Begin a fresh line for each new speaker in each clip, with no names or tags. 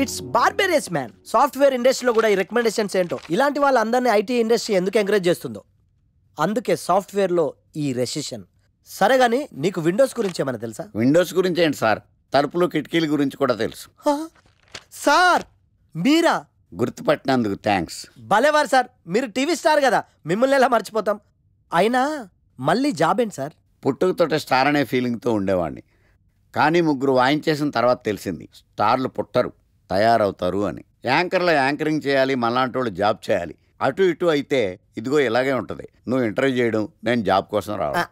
It's barbarous man. Software ఇండస్ట్రీలో కూడా ఈ రికమెండేషన్స్ ఏంటో. ఇలాంటి వాళ్ళందరినీ ఐటీ ఇండస్ట్రీ ఎందుకు ఎంకరేజ్ చేస్తుందో. అందుకే సాఫ్ట్వేర్లో ఈ రెసిషన్. సరే గానీ నీకు విండోస్ గురించి ఏమైనా తెలుసా?
విండోస్ గురించి ఏంటి సార్, తలుపులు కిటికీల గురించి కూడా తెలుసు.
సార్ మీరా?
గుర్తుపట్టినందుకు థ్యాంక్స్.
భలేవారు సార్, మీరు టీవీ స్టార్ కదా, మిమ్మల్ని ఎలా మర్చిపోతాం. అయినా మళ్ళీ జాబ్ ఏంటి సార్?
పుట్టుకతోటే స్టార్ అనే ఫీలింగ్తో ఉండేవాడిని. కానీ ముగ్గురు వాయించేసిన తర్వాత తెలిసింది స్టార్లు పుట్టరు, తయారవుతారు అని. యాంకర్లో యాంకరింగ్ చేయాలి, మనలాంటి వాళ్ళు జాబ్ చేయాలి. అటు ఇటు అయితే ఇదిగో ఇలాగే ఉంటుంది. నువ్వు ఇంటర్వ్యూ చేయడం, నేను జాబ్ కోసం రావడం.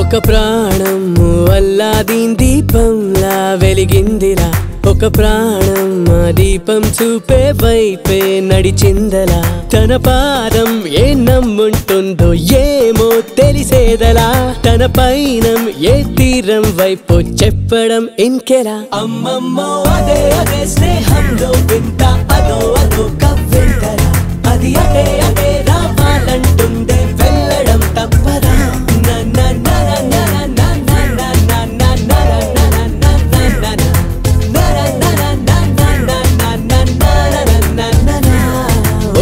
ఒక ప్రాణం అల్లాదీన్ దీపంలా వెలిగిందిరా. ఒక ప్రాణం ఆ దీపం చూపే వైపే నడిచిందలా. తన పాదం ఏ నమ్ముంటుందో ఏమో తెలిసేదలా. తన పైనం ఏ తీరం వైపు చెప్పడం ఇంకెలా. అమ్మమ్మో అదే అదే స్నేహంలో వింత, అదో అదో కవ్వింతరా. అది అదే అదే రావాలంటుందే, వెళ్ళడం తప్పదా.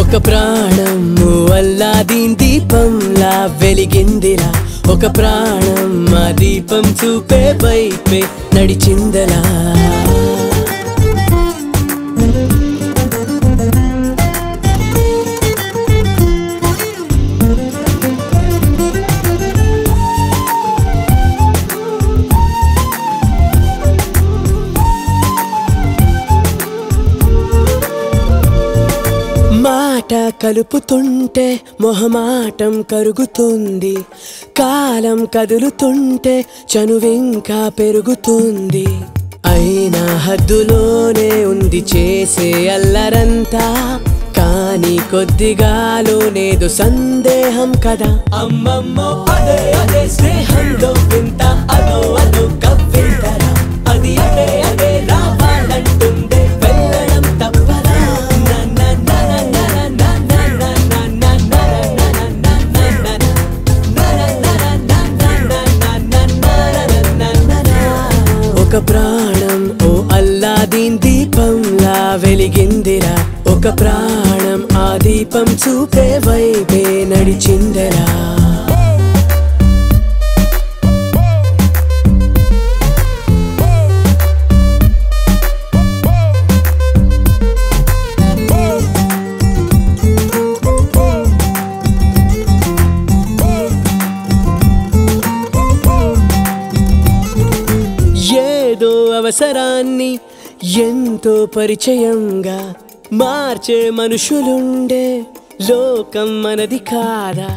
ఒక ప్రాణం అల్లాదీన్ దీపంలా వెలిగిందిలా. ఒక ప్రాణం ఆ దీపం చూపే వైపే నడిచిందలా. మాట కలుపుతుంటే మొహమాటం కరుగుతుంది. కాలం కదులుతుంటే చనువింకా పెరుగుతుంది. అయినా హద్దులోనే ఉంది చేసే అల్లరంతా. కానీ కొద్దిగాలోనేదో సందేహం కదా. అమ్మమ్మో అదే అదే స్నేహంలో వింత, అదో అదో కవ్వింతరా. అది అదే అదే రావాలంటుందే, వెళ్ళడం తప్పదా. ఒక ప్రాణం ఓ అల్లాదీన్ దీపంలా వెలిగిందిరా. ఒక ప్రాణం ఆ దీపం చూపే వైపే నడిచిందరా. ఏదో అవసరాన్ని ఎంతో పరిచయంగా మార్చే మనుషులుండే లోకం మనది కాదా.